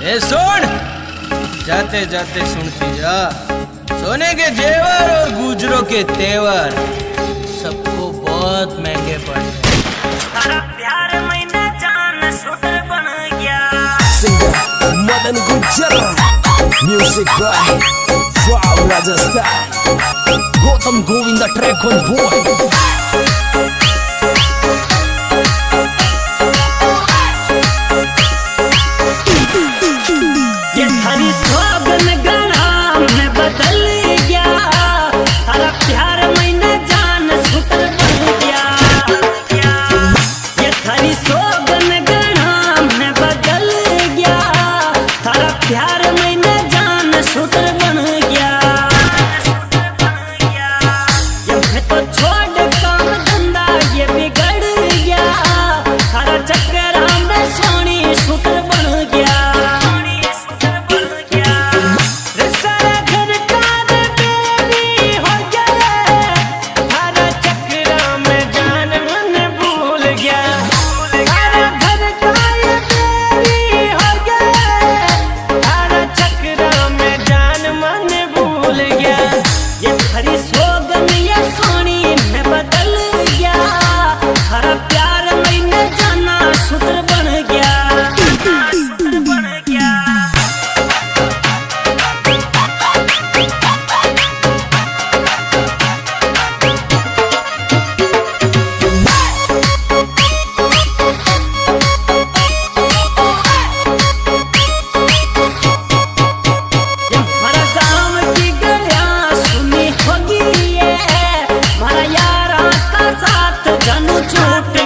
ए सुन, जाते जाते सुनती जा, सोने के जेवर और गुजरों के तेवर सबको बहुत महंगे पड़ते। तारा प्यार मैंने जान शूटर बन गया। Singer Madan Gujjar, music by wow Rajasthan, Gautam Govinda track on board. ये थारी सोगन गणा में बदल गया, तारा प्यार मैंने जान शूटर बन गया। ये थारी सोगन गणा में बदल गया, तारा प्यार मैंने जान शूटर बन गया। ये मैं तो छोड़ काम धंधा ये बिगड़ गया, तारा चक्कर में सोनी शूटर बन गया। झूठ